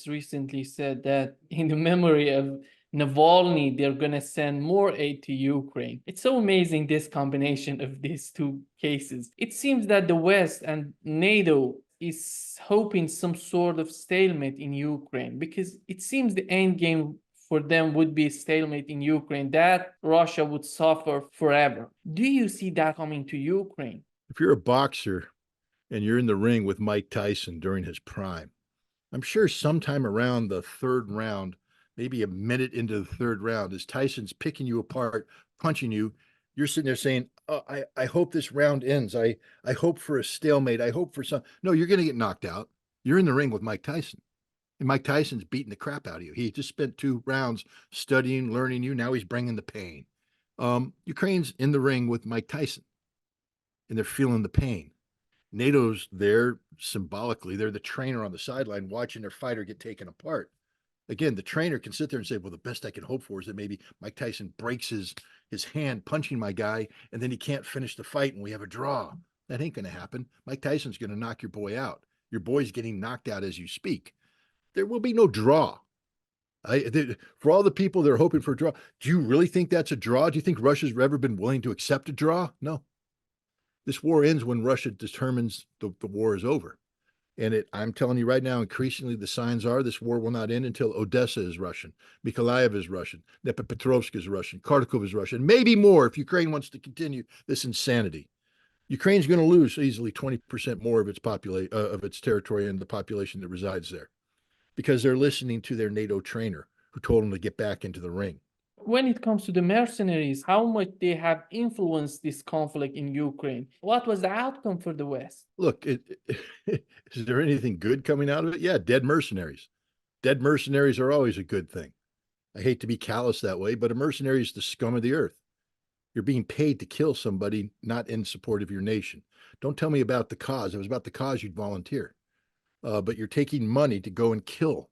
just recently said that in the memory of Navalny, they're going to send more aid to Ukraine. It's so amazing, this combination of these two cases. It seems that the West and NATO is hoping some sort of stalemate in Ukraine, because it seems the end game for them would be a stalemate in Ukraine, that Russia would suffer forever. Do you see that coming to Ukraine? If you're a boxer and you're in the ring with Mike Tyson during his prime, I'm sure sometime around the third round, maybe a minute into the third round, as Tyson's picking you apart, punching you, you're sitting there saying, oh, I hope this round ends. I hope for a stalemate. I hope for some. No, you're going to get knocked out. You're in the ring with Mike Tyson. And Mike Tyson's beating the crap out of you. He just spent 2 rounds studying, learning you. Now he's bringing the pain. Ukraine's in the ring with Mike Tyson, and they're feeling the pain. NATO's there symbolically. They're the trainer on the sideline watching their fighter get taken apart. Again, the trainer can sit there and say, well, the best I can hope for is that maybe Mike Tyson breaks his hand punching my guy, and then he can't finish the fight and we have a draw. That ain't going to happen. Mike Tyson's going to knock your boy out. Your boy's getting knocked out as you speak. There will be no draw. For all the people that are hoping for a draw, do you really think that's a draw? Do you think Russia's ever been willing to accept a draw? No. This war ends when Russia determines the war is over. And I'm telling you right now, increasingly the signs are this war will not end until Odessa is Russian, Mykolaiv is Russian, Dnipropetrovsk is Russian, Kharkov is Russian, maybe more if Ukraine wants to continue this insanity. Ukraine's going to lose easily 20% more of its territory and the population that resides there, because they're listening to their NATO trainer who told them to get back into the ring. When it comes to the mercenaries, how much they have influenced this conflict in Ukraine? What was the outcome for the West? Look, is there anything good coming out of it? Yeah, dead mercenaries. Dead mercenaries are always a good thing. I hate to be callous that way, but a mercenary is the scum of the earth. You're being paid to kill somebody not in support of your nation. Don't tell me about the cause. If it was about the cause, you'd volunteer. But you're taking money to go and kill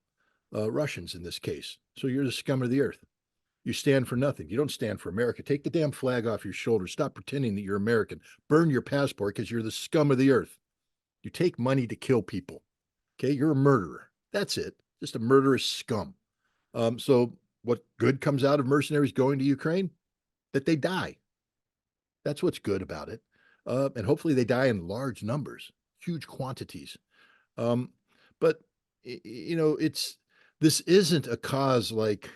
Russians in this case. So you're the scum of the earth. You stand for nothing. You don't stand for America. Take the damn flag off your shoulder. Stop pretending that you're American. Burn your passport because you're the scum of the earth. You take money to kill people. Okay, you're a murderer. That's it. Just a murderous scum. So what good comes out of mercenaries going to Ukraine? That they die. That's what's good about it. And hopefully they die in large numbers, huge quantities. But this isn't a cause like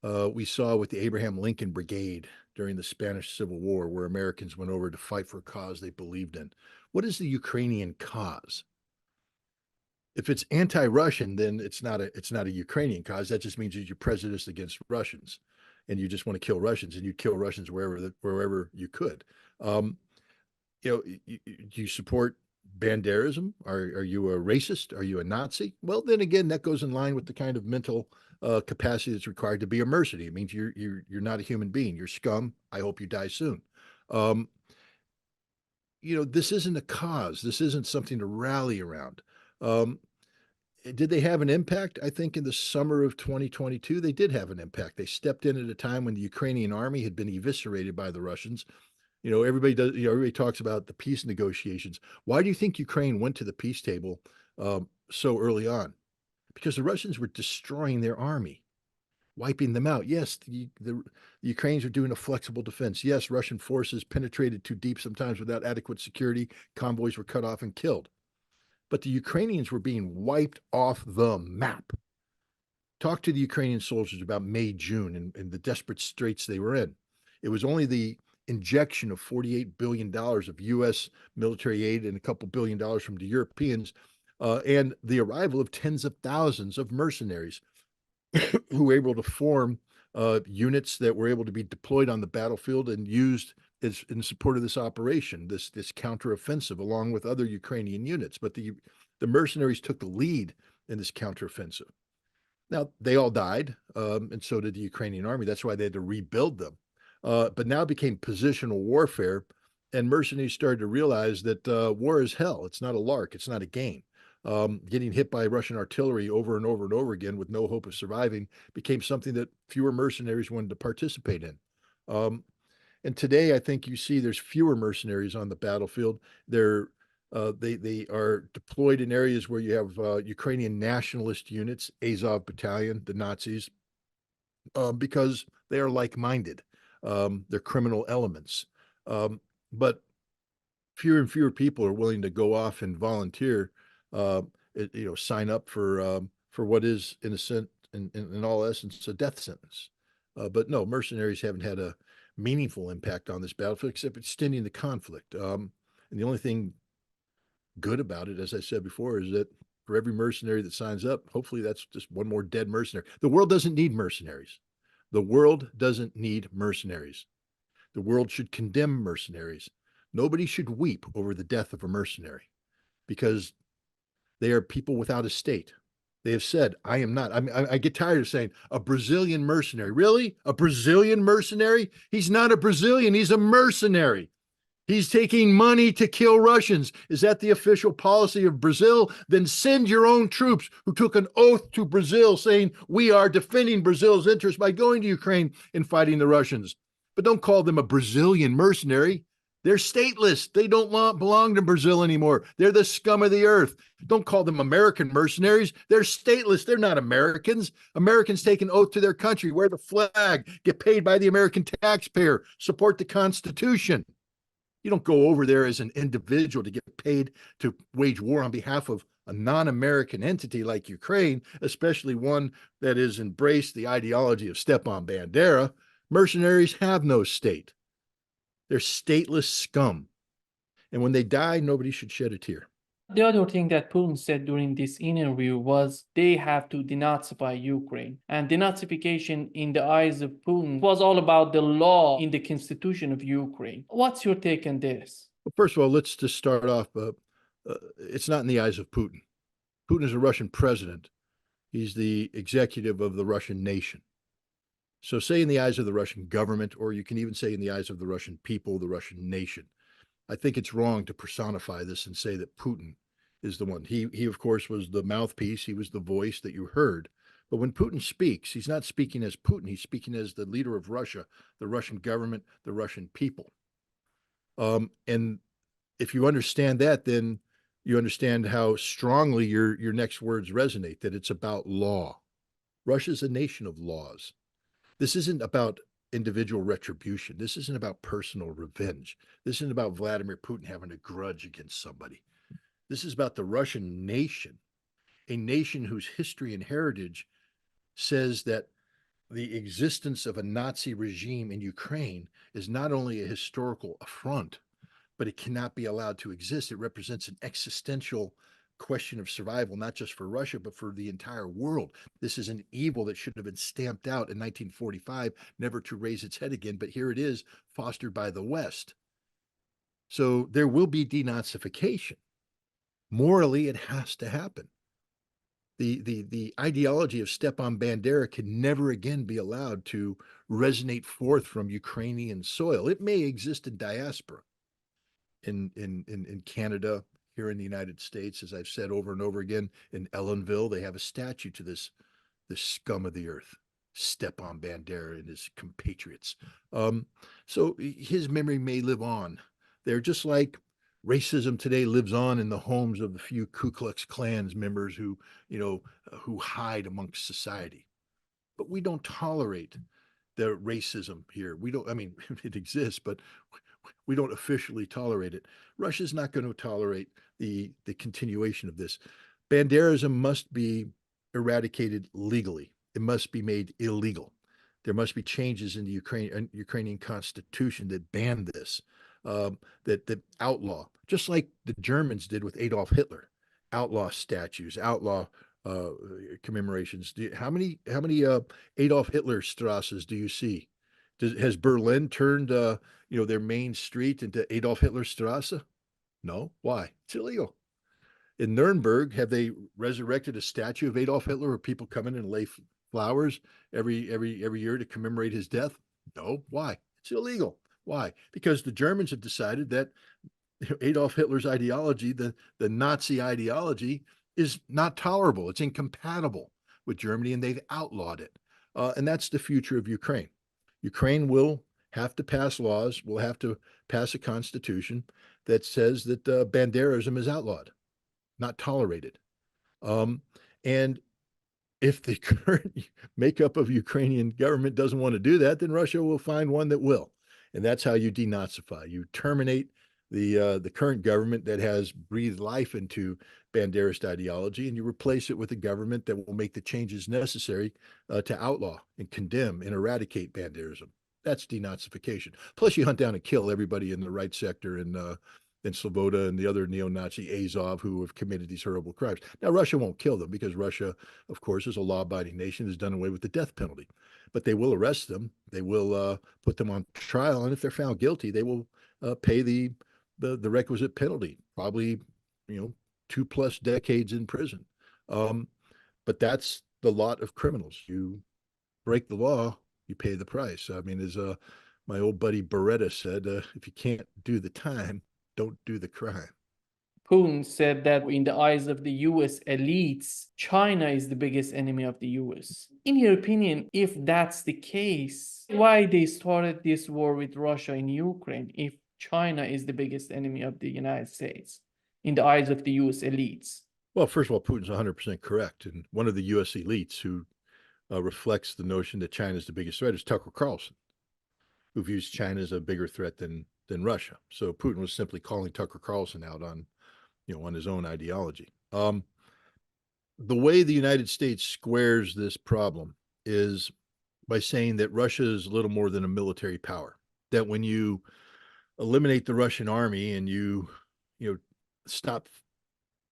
we saw with the Abraham Lincoln Brigade during the Spanish Civil War, where Americans went over to fight for a cause they believed in. What is the Ukrainian cause? If it's anti-Russian, then it's not a Ukrainian cause. That just means that you're prejudiced against Russians, and you just want to kill Russians, and you kill Russians wherever you could. Do you support Banderism? Are you a racist? Are you a Nazi? Well, then again, that goes in line with the kind of mental capacity that's required to be a mercenary. It means you're not a human being. You're scum. I hope you die soon. This isn't a cause. This isn't something to rally around. Did they have an impact? I think in the summer of 2022, they did have an impact. They stepped in at a time when the Ukrainian army had been eviscerated by the Russians. Everybody talks about the peace negotiations. Why do you think Ukraine went to the peace table so early on? Because the Russians were destroying their army, wiping them out. Yes, the Ukrainians are doing a flexible defense. Yes, Russian forces penetrated too deep sometimes without adequate security. Convoys were cut off and killed. But the Ukrainians were being wiped off the map. Talk to the Ukrainian soldiers about May, June, and the desperate straits they were in. It was only the injection of $48 billion of U.S. military aid and a couple $1 billion from the Europeans, and the arrival of tens of thousands of mercenaries who were able to form units that were able to be deployed on the battlefield and used in support of this operation, this counteroffensive, along with other Ukrainian units. But the mercenaries took the lead in this counteroffensive. Now, they all died, and so did the Ukrainian army. That's why they had to rebuild them. But now it became positional warfare, and mercenaries started to realize that war is hell. It's not a lark. It's not a game. Getting hit by Russian artillery over and over and over again with no hope of surviving became something that fewer mercenaries wanted to participate in. And today, I think you see there's fewer mercenaries on the battlefield. They're They are deployed in areas where you have Ukrainian nationalist units, Azov Battalion, the Nazis, because they are like-minded. They're criminal elements. But fewer and fewer people are willing to go off and volunteer, uh, sign up for what is innocent in all essence a death sentence. But no, mercenaries haven't had a meaningful impact on this battlefield except extending the conflict. And the only thing good about it, as I said before, is that for every mercenary that signs up, hopefully that's just one more dead mercenary. The world doesn't need mercenaries. The world doesn't need mercenaries. The world should condemn mercenaries. Nobody should weep over the death of a mercenary because they are people without a state. They have said, I am not. I get tired of saying a Brazilian mercenary. Really? A Brazilian mercenary? He's not a Brazilian. He's a mercenary. He's taking money to kill Russians. Is that the official policy of Brazil? Then send your own troops who took an oath to Brazil saying, we are defending Brazil's interests by going to Ukraine and fighting the Russians. But don't call them a Brazilian mercenary. They're stateless. They don't belong to Brazil anymore. They're the scum of the earth. Don't call them American mercenaries. They're stateless. They're not Americans. Americans take an oath to their country, wear the flag, get paid by the American taxpayer, support the Constitution. You don't go over there as an individual to get paid to wage war on behalf of a non-American entity like Ukraine, especially one that has embraced the ideology of Stepan Bandera. Mercenaries have no state. They're stateless scum. And when they die, nobody should shed a tear. The other thing that Putin said during this interview was they have to denazify Ukraine. And denazification in the eyes of Putin was all about the law in the constitution of Ukraine. What's your take on this? Well, first of all, let's just start off. It's not in the eyes of Putin. Putin is a Russian president. He's the executive of the Russian nation. So say in the eyes of the Russian government, or you can even say in the eyes of the Russian people, the Russian nation. I think it's wrong to personify this and say that Putin is the one. He of course, was the mouthpiece. He was the voice that you heard. But when Putin speaks, he's not speaking as Putin. He's speaking as the leader of Russia, the Russian government, the Russian people. And if you understand that, then you understand how strongly your next words resonate, that it's about law. Russia's a nation of laws. This isn't about individual retribution. This isn't about personal revenge. This isn't about Vladimir Putin having a grudge against somebody. This is about the Russian nation, a nation whose history and heritage says that the existence of a Nazi regime in Ukraine is not only a historical affront, but it cannot be allowed to exist. It represents an existential question of survival, not just for Russia, but for the entire world. This is an evil that should have been stamped out in 1945, never to raise its head again, but here it is, fostered by the West. So there will be denazification. Morally, it has to happen. The ideology of Stepan Bandera can never again be allowed to resonate forth from Ukrainian soil. It may exist in diaspora, in Canada, here in the United States, as I've said over and over again, in Ellenville, they have a statue to this scum of the earth, Stepan Bandera and his compatriots. So his memory may live on. They're just like racism today lives on in the homes of the few Ku Klux Klans members who hide amongst society. But we don't tolerate the racism here. We don't, I mean, it exists, but we don't officially tolerate it. Russia's not going to tolerate the continuation of this. Banderism must be eradicated legally. It must be made illegal. There must be changes in the Ukrainian constitution that ban this, that outlaw, just like the Germans did with Adolf Hitler, outlaw statues, outlaw commemorations. How many Adolf Hitler Strasses do you see? Has Berlin turned their main street into Adolf Hitler Strasse? No. Why? It's illegal. In Nuremberg, have they resurrected a statue of Adolf Hitler where people come in and lay flowers every year to commemorate his death? No. Why? It's illegal. Why? Because the Germans have decided that Adolf Hitler's ideology, the Nazi ideology, is not tolerable. It's incompatible with Germany, and they've outlawed it. And that's the future of Ukraine. Ukraine will have to pass laws, will have to pass a constitution that says that banderism is outlawed, not tolerated. Um, and if the current makeup of Ukrainian government doesn't want to do that, then Russia will find one that will. And that's how you denazify. You terminate the current government that has breathed life into Banderist ideology, and you replace it with a government that will make the changes necessary to outlaw and condemn and eradicate Banderism. That's denazification. Plus, you hunt down and kill everybody in the right sector in Sloboda and the other neo-Nazi Azov who have committed these horrible crimes. Now, Russia won't kill them because Russia, of course, is a law-abiding nation, has done away with the death penalty. But they will arrest them. They will put them on trial, and if they're found guilty, they will pay the requisite penalty, probably 2+ decades in prison. Um, but that's the lot of criminals. You break the law, you pay the price. I mean, as my old buddy Beretta said, if you can't do the time, don't do the crime. Putin said that in the eyes of the US elites, China is the biggest enemy of the US. In your opinion, if that's the case, why they started this war with Russia in Ukraine if China is the biggest enemy of the United States in the eyes of the US elites? Well, first of all, Putin's 100% correct. And one of the US elites who reflects the notion that China is the biggest threat is Tucker Carlson, who views China as a bigger threat than Russia. So Putin was simply calling Tucker Carlson out on his own ideology. The way the United States squares this problem is by saying that Russia is little more than a military power. That when you eliminate the Russian army and you stop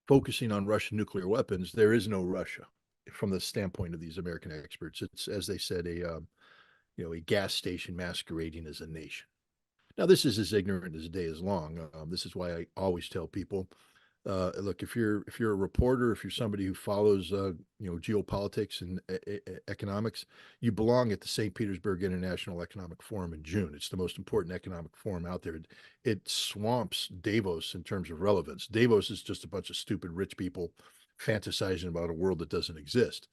focusing on Russian nuclear weapons, there is no Russia from the standpoint of these American experts. It's, as they said, a gas station masquerading as a nation. Now, this is as ignorant as the day is long. This is why I always tell people, look, if you're a reporter, if you're somebody who follows geopolitics and economics, you belong at the St. Petersburg International Economic Forum in June. It's the most important economic forum out there. It swamps Davos in terms of relevance. Davos is just a bunch of stupid rich people fantasizing about a world that doesn't exist.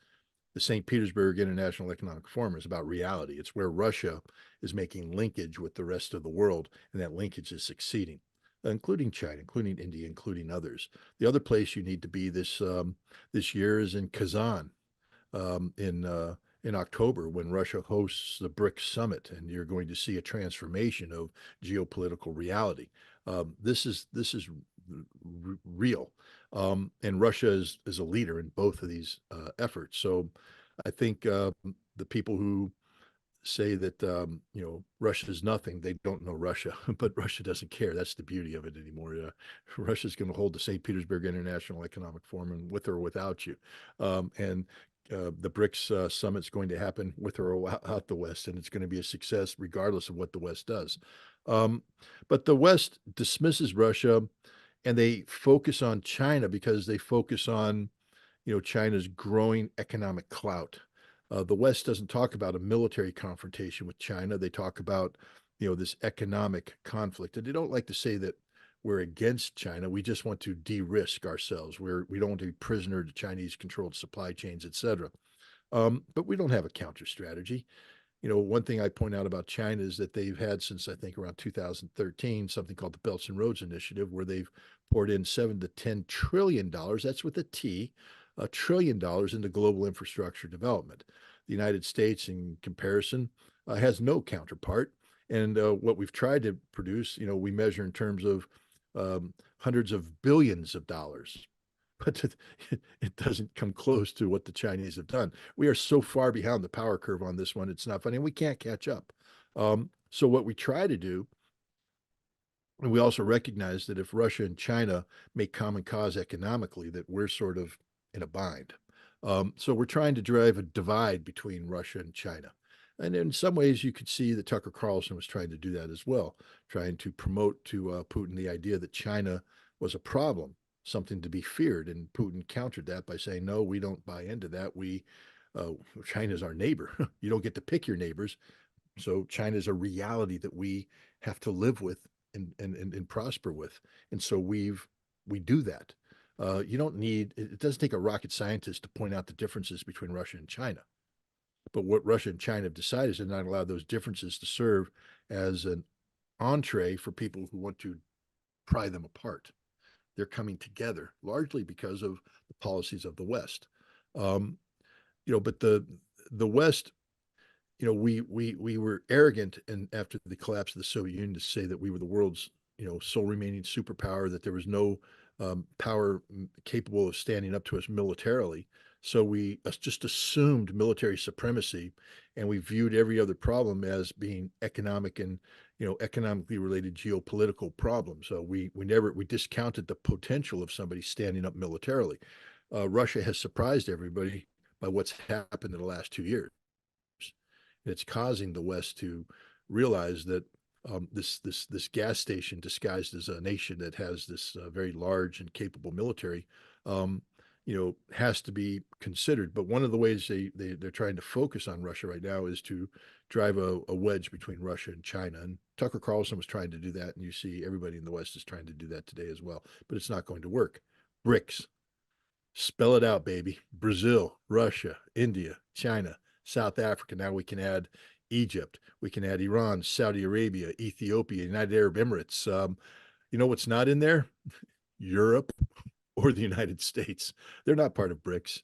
The St. Petersburg International Economic Forum is about reality. It's where Russia is making linkage with the rest of the world, and that linkage is succeeding, including China, including India, including others. The other place you need to be this year is in Kazan in October, when Russia hosts the BRICS summit, and you're going to see a transformation of geopolitical reality. This is real, and Russia is a leader in both of these efforts. So I think the people who say that Russia is nothing, they don't know Russia, but Russia doesn't care. That's the beauty of it anymore. Russia's going to hold the St. Petersburg International Economic Forum, and with or without you. And the BRICS summit's going to happen with or without the West, and it's going to be a success regardless of what the West does. But the West dismisses Russia, and they focus on China because they focus on China's growing economic clout. The West doesn't talk about a military confrontation with China. They talk about this economic conflict, and they don't like to say that we're against China. We just want to de-risk ourselves. We don't want to be prisoner to Chinese-controlled supply chains, et cetera. But we don't have a counter strategy. One thing I point out about China is that they've had, since I think around 2013, something called the Belts and Roads Initiative, where they've poured in $7 to $10 trillion. That's with a T, $1 trillion into global infrastructure development. The United States, in comparison, has no counterpart. And what we've tried to produce, we measure in terms of hundreds of billions of dollars, but it doesn't come close to what the Chinese have done. We are so far behind the power curve on this one, it's not funny, and we can't catch up. So what we try to do, and we also recognize that if Russia and China make common cause economically, that we're sort of in a bind. So we're trying to drive a divide between Russia and China. And in some ways, you could see that Tucker Carlson was trying to do that as well, trying to promote to Putin the idea that China was a problem, something to be feared. And Putin countered that by saying, no, we don't buy into that. China's our neighbor. You don't get to pick your neighbors. So China's a reality that we have to live with and prosper with. And so we do that. You don't need, it doesn't take a rocket scientist to point out the differences between Russia and China. But what Russia and China have decided is to not allow those differences to serve as an entree for people who want to pry them apart. They're coming together largely because of the policies of the West. Um, but the West, we were arrogant, and after the collapse of the Soviet Union, to say that we were the world's sole remaining superpower, that there was no power capable of standing up to us militarily. So we just assumed military supremacy, and we viewed every other problem as being economic and economically related geopolitical problems. So we discounted the potential of somebody standing up militarily. Russia has surprised everybody by what's happened in the last 2 years. It's causing the West to realize that this gas station disguised as a nation that has this very large and capable military, has to be considered. But one of the ways they're trying to focus on Russia right now is to drive a wedge between Russia and China. And Tucker Carlson was trying to do that, and you see everybody in the West is trying to do that today as well. But it's not going to work. BRICS, spell it out, baby. Brazil, Russia, India, China, South Africa. Now we can add Egypt. We can add Iran, Saudi Arabia, Ethiopia, United Arab Emirates. You know what's not in there? Europe or the United States. They're not part of BRICS.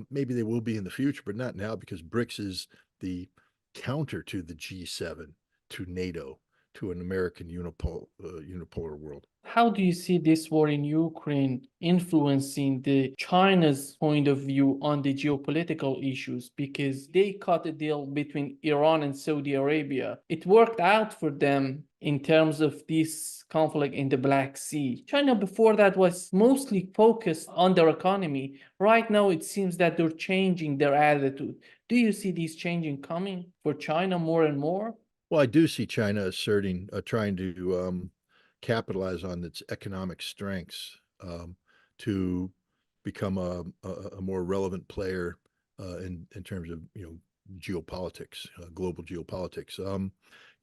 Maybe they will be in the future, but not now, because BRICS is the counter to the G7, to NATO, to an American unipolar world. How do you see this war in Ukraine influencing the China's point of view on the geopolitical issues? Because they cut a deal between Iran and Saudi Arabia. It worked out for them in terms of this conflict in the Black Sea. China before that was mostly focused on their economy. Right now, it seems that they're changing their attitude. Do you see these changing coming for China more and more? Well, I do see China trying to capitalize on its economic strengths to become a more relevant player in terms of geopolitics, global geopolitics.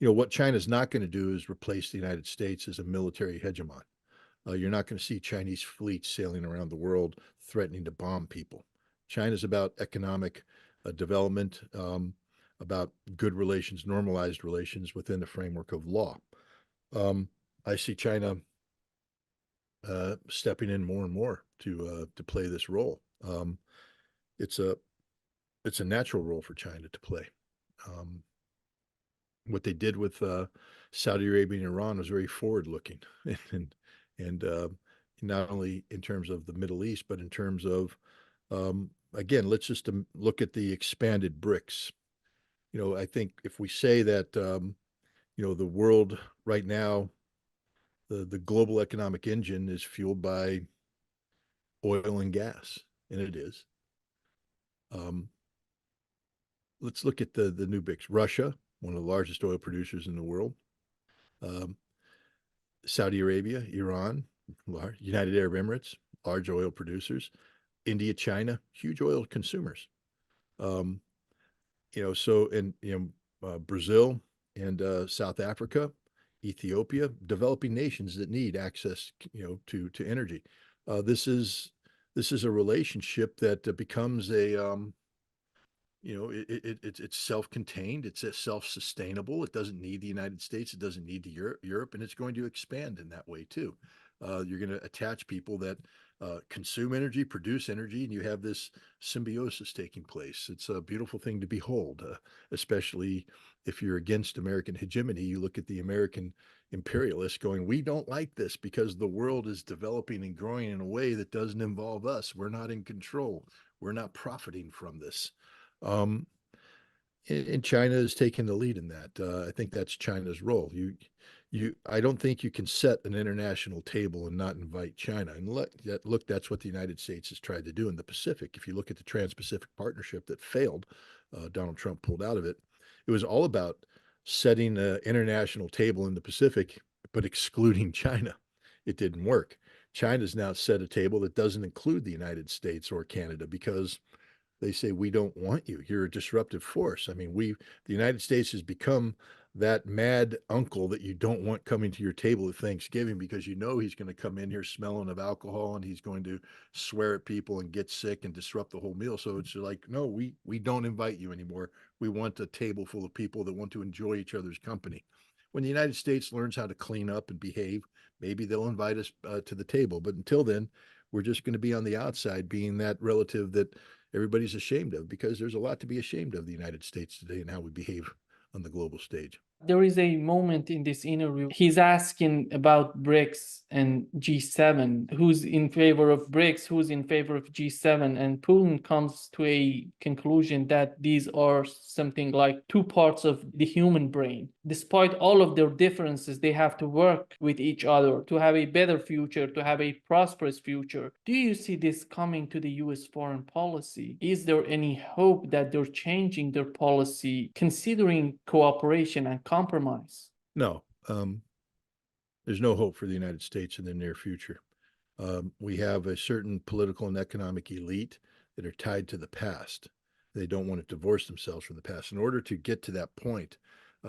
What China's not going to do is replace the United States as a military hegemon. You're not going to see Chinese fleets sailing around the world threatening to bomb people. China's about economic development, about good relations, normalized relations within the framework of law. I see China stepping in more and more to play this role. It's a natural role for China to play. What they did with Saudi Arabia and Iran was very forward-looking, and not only in terms of the Middle East, but in terms of again, let's just look at the expanded BRICS. I think if we say that the world right now, the global economic engine is fueled by oil and gas, and it is. Let's look at the new BRICS. Russia, one of the largest oil producers in the world. Saudi Arabia, Iran, United Arab Emirates, large oil producers. India, China, huge oil consumers. Brazil and South Africa, Ethiopia, developing nations that need access, to energy. This is a relationship that becomes it's self-contained, it's self-sustainable. It doesn't need the United States, it doesn't need Europe, and it's going to expand in that way too. You're going to attach people that consume energy, produce energy, and you have this symbiosis taking place. It's a beautiful thing to behold, especially if you're against American hegemony. You look at the American imperialists going, we don't like this because the world is developing and growing in a way that doesn't involve us. We're not in control. We're not profiting from this. And China is taking the lead in that. I think that's China's role. I don't think you can set an international table and not invite China. And look, that's what the United States has tried to do in the Pacific. If you look at the Trans-Pacific Partnership that failed, Donald Trump pulled out of it. It was all about setting an international table in the Pacific, but excluding China. It didn't work. China's now set a table that doesn't include the United States or Canada because they say, we don't want you. You're a disruptive force. I mean, the United States has become that mad uncle that you don't want coming to your table at Thanksgiving because he's going to come in here smelling of alcohol and he's going to swear at people and get sick and disrupt the whole meal. So it's like, no, we don't invite you anymore. We want a table full of people that want to enjoy each other's company. when the United States learns how to clean up and behave, maybe they'll invite us to the table. But until then, we're just going to be on the outside, being that relative that everybody's ashamed of, because there's a lot to be ashamed of the United States today and how we behave on the global stage. There is a moment in this interview, he's asking about BRICS and G7, who's in favor of BRICS, who's in favor of G7, and Putin comes to a conclusion that these are something like two parts of the human brain. Despite all of their differences, they have to work with each other to have a better future, to have a prosperous future. Do you see this coming to the US foreign policy? Is there any hope that they're changing their policy, considering cooperation and compromise? No, there's no hope for the United States in the near future. We have a certain political and economic elite that are tied to the past. They don't want to divorce themselves from the past. In order to get to that point,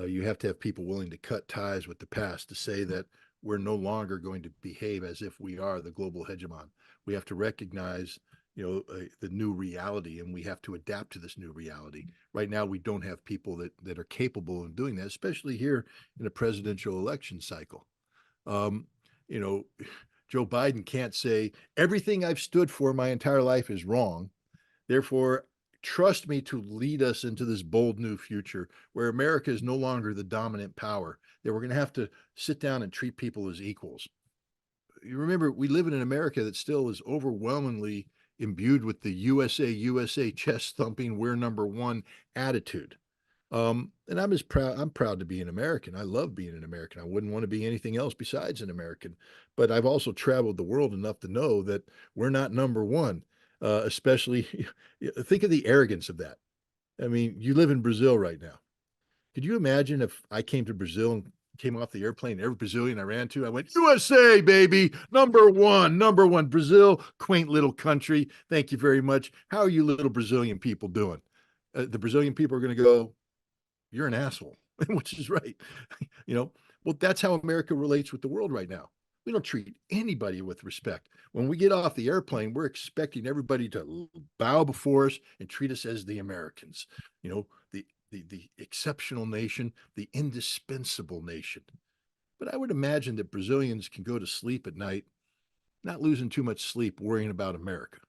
you have to have people willing to cut ties with the past, to say that we're no longer going to behave as if we are the global hegemon. We have to recognize, the new reality, and we have to adapt to this new reality. Right now, we don't have people that are capable of doing that, especially here in a presidential election cycle. You know, Joe Biden can't say everything I've stood for my entire life is wrong. Therefore, trust me to lead us into this bold new future where America is no longer the dominant power, that we're going to have to sit down and treat people as equals. You remember, we live in an America that still is overwhelmingly imbued with the USA, chest thumping, we're number one attitude. And I'm proud to be an American. I love being an American. I wouldn't want to be anything else besides an American. But I've also traveled the world enough to know that we're not number one, especially think of the arrogance of that. I mean, you live in Brazil right now. Could you imagine if I came to Brazil and came off the airplane, every Brazilian I ran to, I went, USA, baby, number one, Brazil, quaint little country. Thank you very much. How are you little Brazilian people doing? The Brazilian people are going to go, you're an asshole, which is right. Well, that's how America relates with the world right now. We don't treat anybody with respect. When we get off the airplane, we're expecting everybody to bow before us and treat us as the Americans, the exceptional nation, the indispensable nation. But I would imagine that Brazilians can go to sleep at night, not losing too much sleep worrying about America.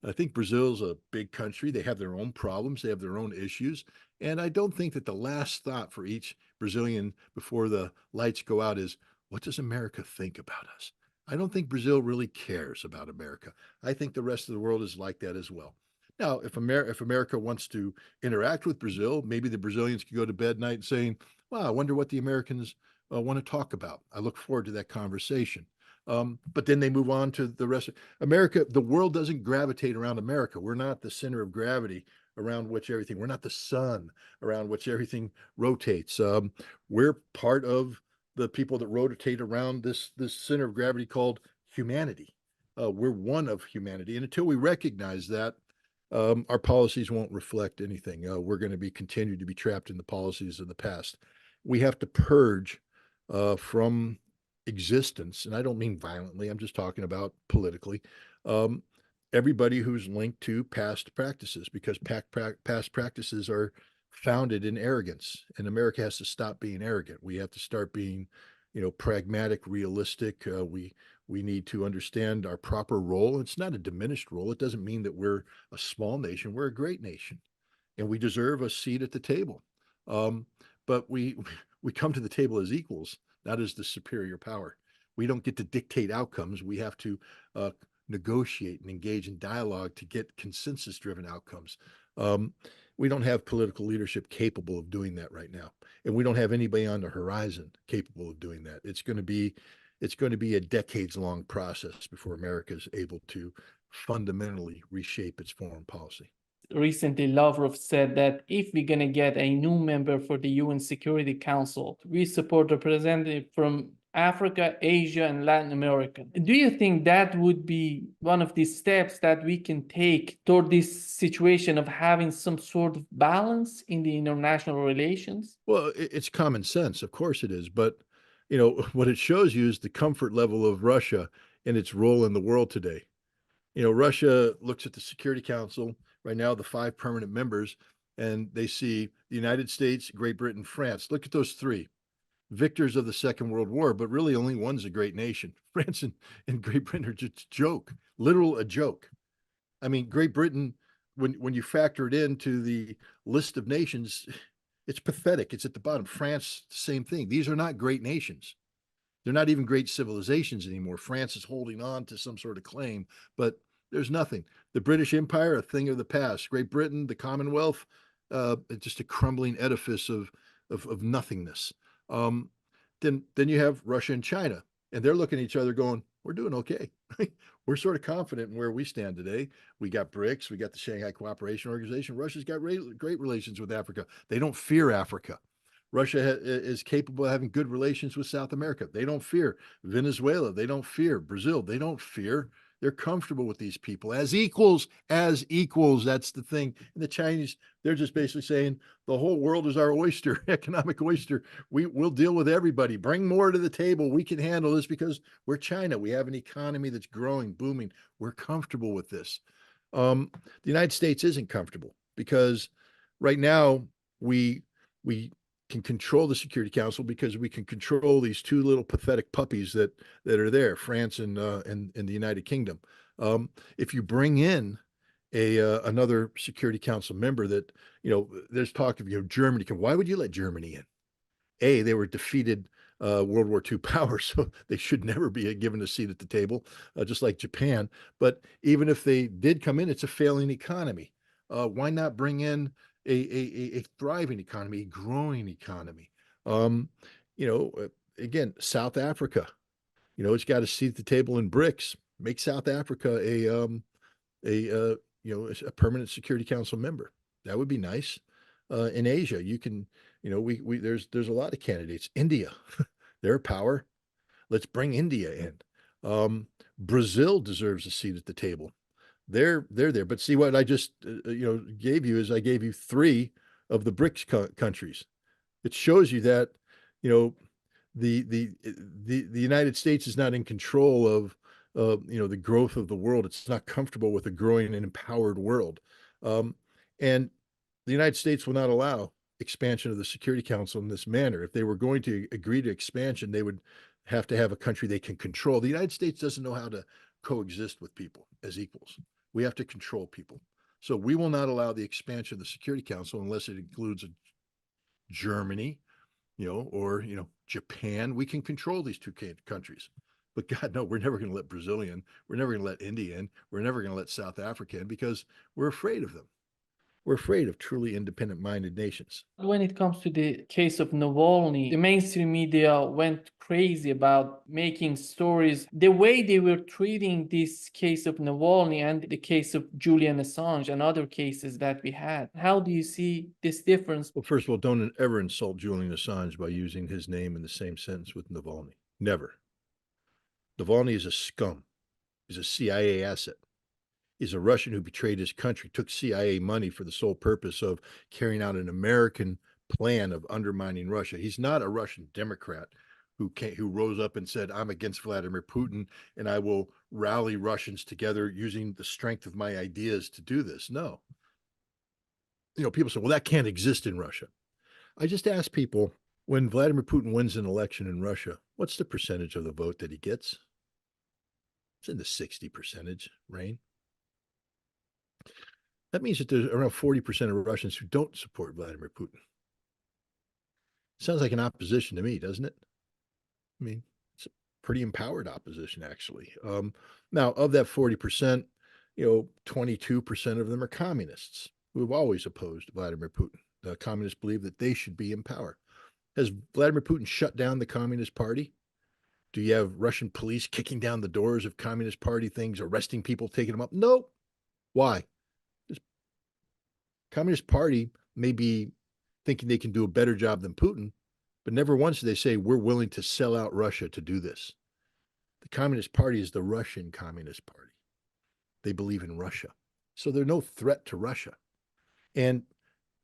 I think Brazil's a big country. They have their own problems, they have their own issues. And I don't think that the last thought for each Brazilian before the lights go out is, what does America think about us? I don't think Brazil really cares about America. I think the rest of the world is like that as well. Now, if America wants to interact with Brazil, maybe the Brazilians can go to bed night saying, wow, I wonder what the Americans want to talk about. I look forward to that conversation. But then they move on to the rest of America. The world doesn't gravitate around America. We're not the center of gravity around which everything, we're not the sun around which everything rotates. We're part of the people that rotate around this center of gravity called humanity. We're one of humanity. And until we recognize that, our policies won't reflect anything. We're going to be continue to be trapped in the policies of the past. We have to purge from existence, and I don't mean violently, I'm just talking about politically, everybody who's linked to past practices, because past practices are founded in arrogance, and America has to stop being arrogant. We have to start being, pragmatic, realistic. We need to understand our proper role. It's not a diminished role. It doesn't mean that we're a small nation. We're a great nation, and we deserve a seat at the table. But we come to the table as equals, not as the superior power. We don't get to dictate outcomes. We have to negotiate and engage in dialogue to get consensus-driven outcomes. We don't have political leadership capable of doing that right now, and we don't have anybody on the horizon capable of doing that. It's going to be a decades-long process before America is able to fundamentally reshape its foreign policy. Recently, Lavrov said that if we're going to get a new member for the UN Security Council, we support representative from Africa, Asia, and Latin America. Do you think that would be one of the steps that we can take toward this situation of having some sort of balance in the international relations? Well, it's common sense. Of course it is. But, what it shows you is the comfort level of Russia and its role in the world today. Russia looks at the Security Council right now, the 5 permanent members, and they see the United States, Great Britain, France. Look at those 3. victors of the Second World War, but really only one's a great nation. France and Great Britain are just a joke, literal a joke. I mean, Great Britain, when you factor it into the list of nations, it's pathetic. It's at the bottom. France, same thing. These are not great nations. They're not even great civilizations anymore. France is holding on to some sort of claim, but there's nothing. The British Empire, a thing of the past. Great Britain, the Commonwealth, just a crumbling edifice of nothingness. Um, then you have Russia and China, and they're looking at each other going, "We're doing okay. We're sort of confident in where we stand today. We got BRICS, we got the Shanghai Cooperation Organization. Russia's got great relations with Africa. They don't fear Africa. Russia is capable of having good relations with South America. They don't fear Venezuela. They don't fear Brazil. They don't fear. They're comfortable with these people as equals, as equals. That's the thing. And the Chinese, they're just basically saying the whole world is our oyster, economic oyster. We'll deal with everybody. Bring more to the table. We can handle this because we're China. We have an economy that's growing, booming. We're comfortable with this. The United States isn't comfortable because right now we can control the Security Council because we can control these two little pathetic puppies that are there, France and the United Kingdom. If you bring in another Security Council member, that there's talk of Germany. Why would you let Germany in? They were defeated World War II power, so they should never be given a seat at the table, just like Japan. But even if they did come in, it's a failing economy. Why not bring in a thriving economy, a growing economy? You know, again, South Africa, it's got a seat at the table in BRICS. Make South Africa a permanent Security Council member. That would be nice. In Asia, you can, there's a lot of candidates. India, they're a power. Let's bring India in. Brazil deserves a seat at the table. They're there. But see what I just gave you is I gave you 3 of the BRICS countries. It shows you that the United States is not in control of the growth of the world. It's not comfortable with a growing and empowered world, and the United States will not allow expansion of the Security Council in this manner. If they were going to agree to expansion, they would have to have a country they can control. The United States doesn't know how to coexist with people as equals. We have to control people. So we will not allow the expansion of the Security Council unless it includes Germany, or Japan. We can control these 2 countries. But God, no, we're never going to let Brazil in. We're never going to let India in. We're never going to let South Africa in because we're afraid of them. We're afraid of truly independent-minded nations. When it comes to the case of Navalny, the mainstream media went crazy about making stories. The way they were treating this case of Navalny and the case of Julian Assange and other cases that we had. How do you see this difference? Well, first of all, don't ever insult Julian Assange by using his name in the same sentence with Navalny. Never. Navalny is a scum. He's a CIA asset. Is a Russian who betrayed his country, took CIA money for the sole purpose of carrying out an American plan of undermining Russia. He's not a Russian Democrat who rose up and said, "I'm against Vladimir Putin and I will rally Russians together using the strength of my ideas to do this." No. People say, "Well, that can't exist in Russia." I just ask people, when Vladimir Putin wins an election in Russia, what's the percentage of the vote that he gets? It's in the 60% range. That means that there's around 40% of Russians who don't support Vladimir Putin. Sounds like an opposition to me, doesn't it? I mean, it's a pretty empowered opposition, actually. Now, of that 40%, 22% of them are communists who have always opposed Vladimir Putin. The communists believe that they should be in power. Has Vladimir Putin shut down the Communist Party? Do you have Russian police kicking down the doors of Communist Party things, arresting people, taking them up? No. Why? Communist Party may be thinking they can do a better job than Putin, but never once do they say, we're willing to sell out Russia to do this. The Communist Party is the Russian Communist Party. They believe in Russia. So they're no threat to Russia. And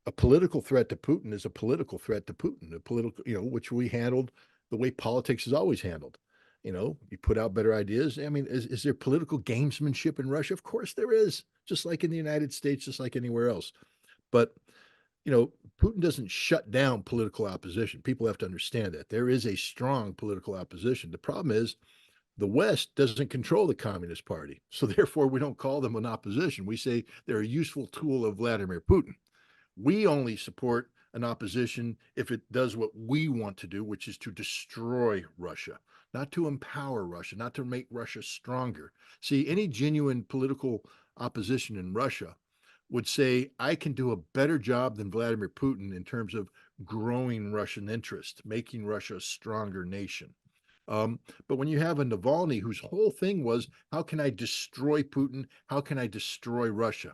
a political threat to Putin is a political threat to Putin, a political, which we handled the way politics is always handled. You put out better ideas. I mean, is there political gamesmanship in Russia? Of course there is, just like in the United States, just like anywhere else. But Putin doesn't shut down political opposition. People have to understand that. There is a strong political opposition. The problem is the West doesn't control the Communist Party. So therefore, we don't call them an opposition. We say they're a useful tool of Vladimir Putin. We only support an opposition if it does what we want to do, which is to destroy Russia, not to empower Russia, not to make Russia stronger. See, any genuine political opposition in Russia would say, I can do a better job than Vladimir Putin in terms of growing Russian interest, making Russia a stronger nation. But when you have a Navalny whose whole thing was, how can I destroy Putin? How can I destroy Russia?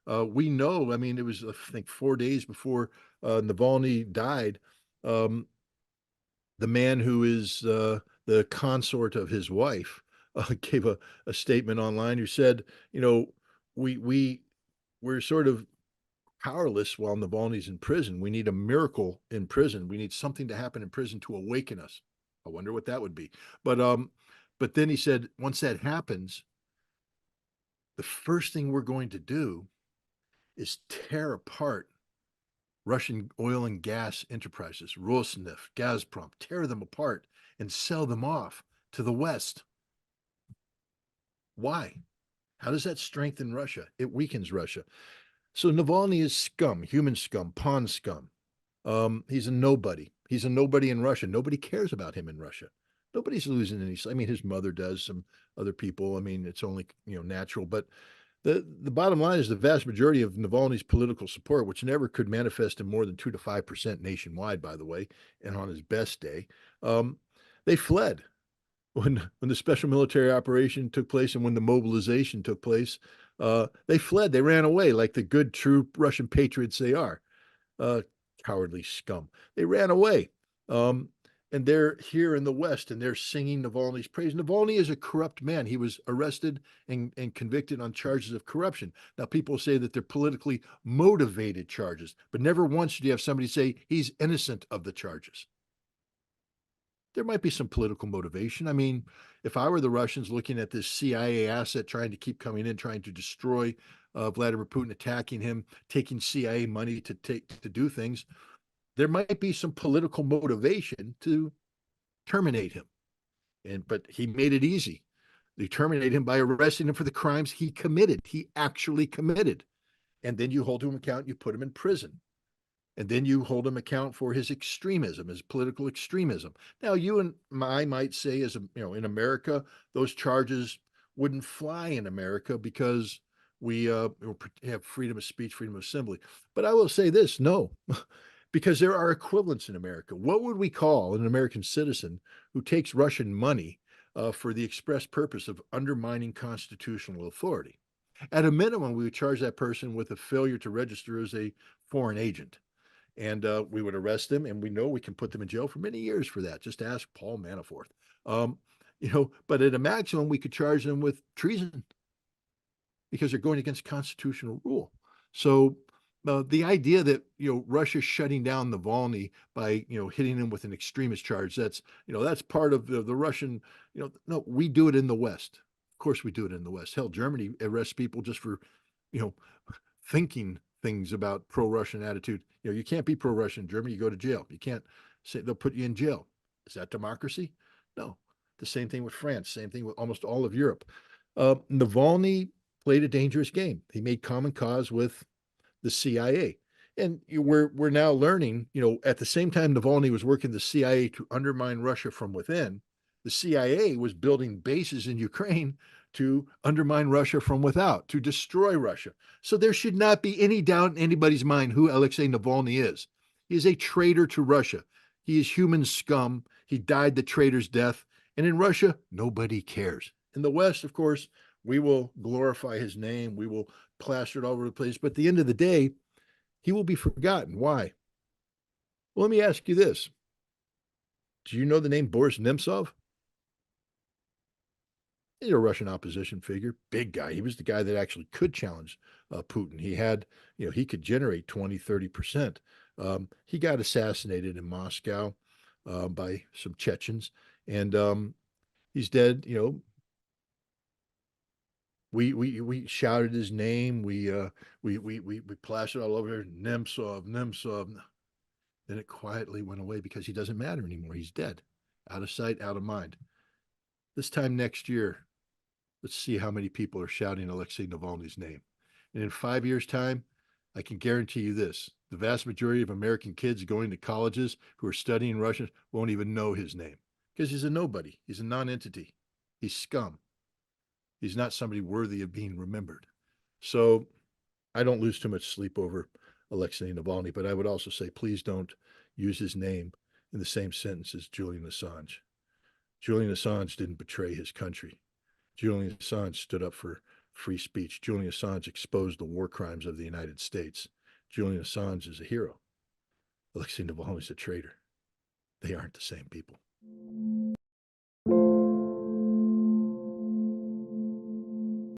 We know, I mean, it was, I think, 4 days before Navalny died. Um, the man who is the consort of his wife gave a statement online who said, we we're sort of powerless while Navalny's in prison. We need a miracle in prison. We need something to happen in prison to awaken us. I wonder what that would be. But then he said, once that happens, the first thing we're going to do is tear apart Russian oil and gas enterprises, Rosneft, Gazprom, tear them apart and sell them off to the West. Why? How does that strengthen Russia? It weakens Russia. So Navalny is scum, human scum, pawn scum. He's a nobody. He's a nobody in Russia. Nobody cares about him in Russia. Nobody's losing any. I mean, his mother does, some other people. I mean, it's only natural. But the bottom line is the vast majority of Navalny's political support, which never could manifest in more than 2 to 5% nationwide, by the way, and on his best day, they fled when the special military operation took place and when the mobilization took place. They fled. They ran away like the good, true Russian patriots they are. Uh, Cowardly scum. They ran away. And they're here in the West and they're singing Navalny's praise. Navalny is a corrupt man. He was arrested and convicted on charges of corruption. Now, people say that they're politically motivated charges, but never once do you have somebody say he's innocent of the charges. There might be some political motivation. I mean, if I were the Russians looking at this CIA asset trying to keep coming in, trying to destroy Vladimir Putin, attacking him, taking CIA money to do things, there might be some political motivation to terminate him. But he made it easy. They terminate him by arresting him for the crimes he committed. He actually committed. And then you hold him account, you put him in prison. And then you hold him account for his extremism, his political extremism. Now, you and I might say, as in America, those charges wouldn't fly in America because we have freedom of speech, freedom of assembly. But I will say this, no, because there are equivalents in America. What would we call an American citizen who takes Russian money for the express purpose of undermining constitutional authority? At a minimum, we would charge that person with a failure to register as a foreign agent. And we would arrest them, and we know we can put them in jail for many years for that. Just ask Paul Manafort. But at a maximum, we could charge them with treason because they're going against constitutional rule. So the idea that Russia's shutting down Navalny by hitting him with an extremist charge, that's part of the Russian. No, we do it in the West. Of course, we do it in the West. Hell, Germany arrests people just for thinking things about pro-Russian attitude. You can't be pro-Russian in Germany. You go to jail. You can't say they'll put you in jail. Is that democracy? No. The same thing with France. Same thing with almost all of Europe. Navalny played a dangerous game. He made common cause with the CIA. And we're now learning, at the same time Navalny was working the CIA to undermine Russia from within, the CIA was building bases in Ukraine to undermine Russia from without, to destroy Russia. So there should not be any doubt in anybody's mind who Alexei Navalny is. He is a traitor to Russia. He is human scum. He died the traitor's death. And in Russia, nobody cares. In the West, of course, we will glorify his name. We will plaster it all over the place. But at the end of the day, he will be forgotten. Why? Well, let me ask you this. Do you know the name Boris Nemtsov? He's a Russian opposition figure, big guy. He was the guy that actually could challenge Putin. He had, he could generate 20, 30%. He got assassinated in Moscow by some Chechens, and he's dead, We shouted his name. We plastered all over Nemtsov, Nemtsov. Then it quietly went away because he doesn't matter anymore. He's dead, out of sight, out of mind. This time next year, let's see how many people are shouting Alexei Navalny's name. And in 5 years' time, I can guarantee you this: the vast majority of American kids going to colleges who are studying Russian won't even know his name because he's a nobody. He's a non-entity. He's scum. He's not somebody worthy of being remembered. So I don't lose too much sleep over Alexei Navalny, but I would also say please don't use his name in the same sentence as Julian Assange. Julian Assange didn't betray his country. Julian Assange stood up for free speech. Julian Assange exposed the war crimes of the United States. Julian Assange is a hero. Alexei Navalny is a traitor. They aren't the same people.